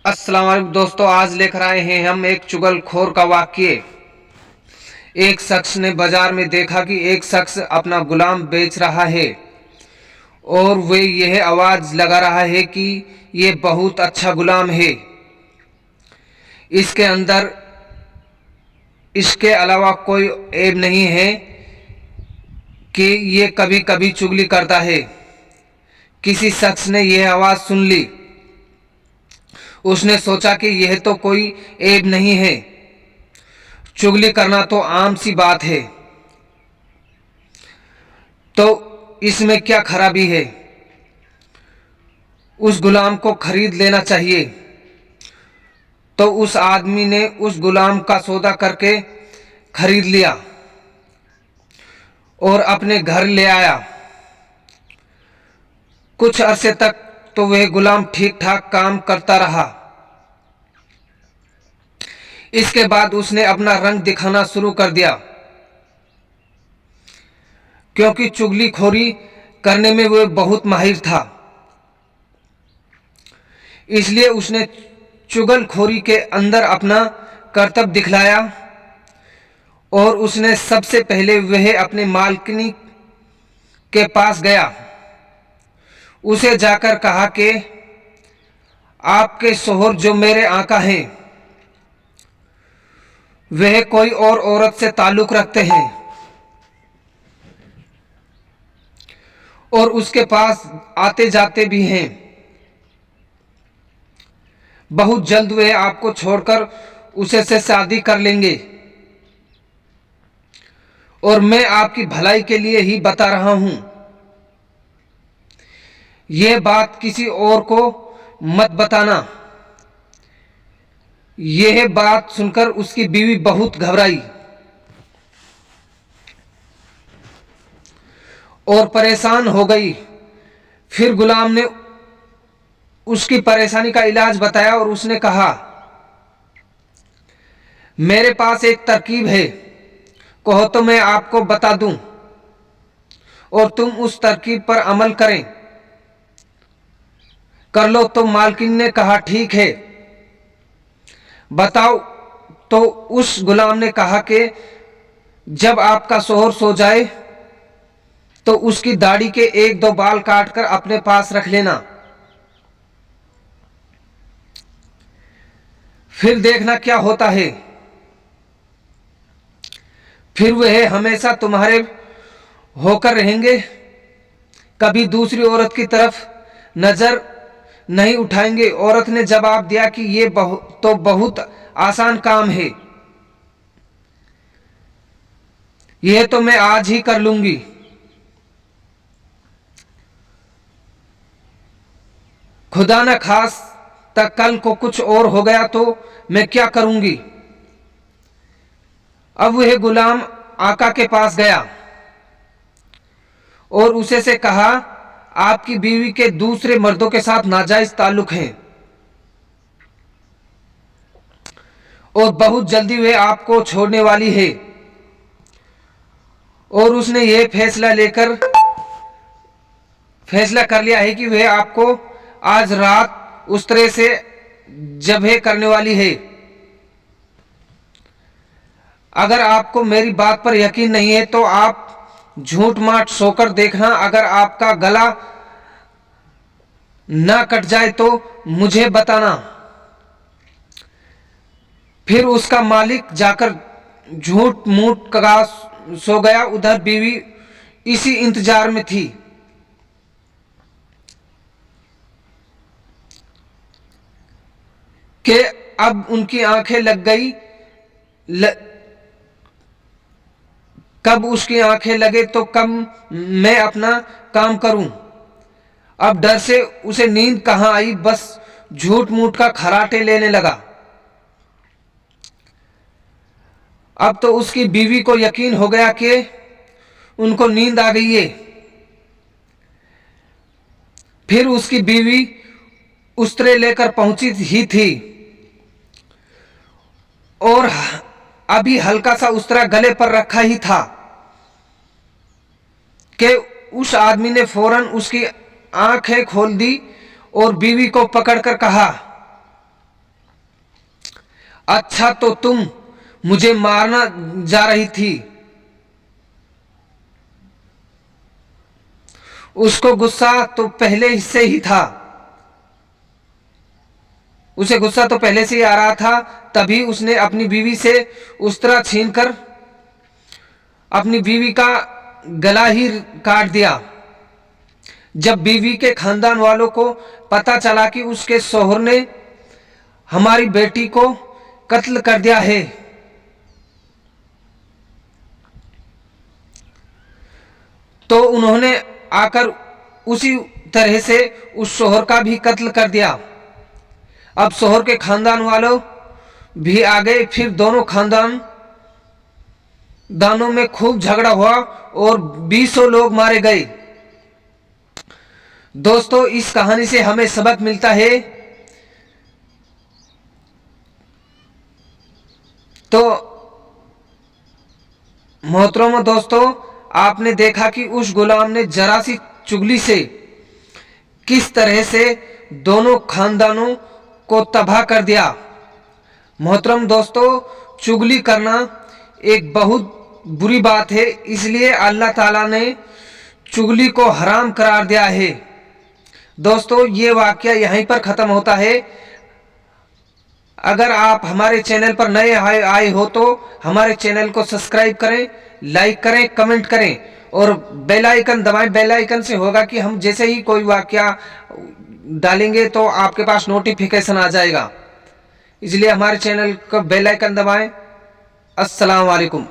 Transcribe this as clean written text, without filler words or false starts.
अस्सलाम वालेकुम दोस्तों, आज लेकर आए हैं हम एक चुगलखोर का वाक्य। एक शख्स ने बाजार में देखा कि एक शख्स अपना गुलाम बेच रहा है और वे यह आवाज लगा रहा है कि ये बहुत अच्छा गुलाम है, इसके अंदर इसके अलावा कोई ऐब नहीं है कि ये कभी कभी चुगली करता है। किसी शख्स ने यह आवाज सुन ली। उसने सोचा कि यह तो कोई ऐब नहीं है, चुगली करना तो आम सी बात है, तो इसमें क्या खराबी है। उस गुलाम को खरीद लेना चाहिए। तो उस आदमी ने उस गुलाम का सौदा करके खरीद लिया और अपने घर ले आया। कुछ अरसे तक तो वह गुलाम ठीक ठाक काम करता रहा। इसके बाद उसने अपना रंग दिखाना शुरू कर दिया, क्योंकि चुगलीखोरी करने में वह बहुत माहिर था। इसलिए उसने चुगलखोरी के अंदर अपना करतब दिखलाया और उसने सबसे पहले वह अपने मालकिनी के पास गया। उसे जाकर कहा कि आपके शोहर जो मेरे आका हैं वह कोई और औरत से ताल्लुक रखते हैं और उसके पास आते जाते भी हैं। बहुत जल्द वह आपको छोड़कर उसे से शादी कर लेंगे और मैं आपकी भलाई के लिए ही बता रहा हूं। यह बात किसी और को मत बताना। यह बात सुनकर उसकी बीवी बहुत घबराई और परेशान हो गई। फिर गुलाम ने उसकी परेशानी का इलाज बताया और उसने कहा, मेरे पास एक तरकीब है, कहो तो मैं आपको बता दूं और तुम उस तरकीब पर अमल कर लो। तो मालकिन ने कहा, ठीक है, बताओ। तो उस गुलाम ने कहा कि जब आपका शोहर सो जाए तो उसकी दाढ़ी के एक दो बाल काटकर अपने पास रख लेना। फिर देखना क्या होता है। फिर वह हमेशा तुम्हारे होकर रहेंगे, कभी दूसरी औरत की तरफ नजर नहीं उठाएंगे। औरत ने जवाब दिया कि ये तो बहुत आसान काम है, यह तो मैं आज ही कर लूंगी। खुदा न खास तक कल को कुछ और हो गया तो मैं क्या करूंगी। अब वह गुलाम आका के पास गया और उसे से कहा, आपकी बीवी के दूसरे मर्दों के साथ नाजायज ताल्लुक हैं और बहुत जल्दी वह आपको छोड़ने वाली है। और उसने यह फैसला कर लिया है कि वह आपको आज रात उस तरह से जबह करने वाली है। अगर आपको मेरी बात पर यकीन नहीं है तो आप झूठ माट सोकर देखना। अगर आपका गला ना कट जाए तो मुझे बताना। फिर उसका मालिक जाकर झूठ मूठ का सो गया। उधर बीवी इसी इंतजार में थी कि अब उनकी आंखें लग गई। कब उसकी आंखें लगे तो कब मैं अपना काम करूं। अब डर से उसे नींद कहां आई, बस झूठ मूठ का खराटे लेने लगा। अब तो उसकी बीवी को यकीन हो गया कि उनको नींद आ गई है। फिर उसकी बीवी उस्तरे लेकर पहुंची ही थी और अभी हल्का सा उस्तरा गले पर रखा ही था कि उस आदमी ने फौरन उसकी आंखें खोल दी और बीवी को पकड़कर कहा, अच्छा तो तुम मुझे मारना जा रही थी। उसको गुस्सा तो पहले से ही था, उसे गुस्सा तो पहले से ही आ रहा था। तभी उसने अपनी बीवी से उस तरह छीनकर अपनी बीवी का गला ही काट दिया। जब बीवी के खानदान वालों को पता चला कि उसके शौहर ने हमारी बेटी को कत्ल कर दिया है, तो उन्होंने आकर उसी तरह से उस शौहर का भी कत्ल कर दिया। अब शौहर के खानदान वालों भी आ गए। फिर दोनों खानदानों में खूब झगड़ा हुआ और 20 लोग मारे गए। दोस्तों, इस कहानी से हमें सबक मिलता है। तो मोहतरम दोस्तों, आपने देखा कि उस गुलाम ने जरा सी चुगली से किस तरह से दोनों खानदानों को तबाह कर दिया। मोहतरम दोस्तों, चुगली करना एक बहुत बुरी बात है, इसलिए अल्लाह ताला ने चुगली को हराम करार दिया है। दोस्तों, ये वाकया यहीं पर ख़त्म होता है। अगर आप हमारे चैनल पर नए आए हो तो हमारे चैनल को सब्सक्राइब करें, लाइक करें, कमेंट करें और बेल आइकन दबाएं। बेल आइकन से होगा कि हम जैसे ही कोई वाकया डालेंगे तो आपके पास नोटिफिकेशन आ जाएगा। इसलिए हमारे चैनल को बेल आइकन दबाएं। अस्सलाम वालेकुम।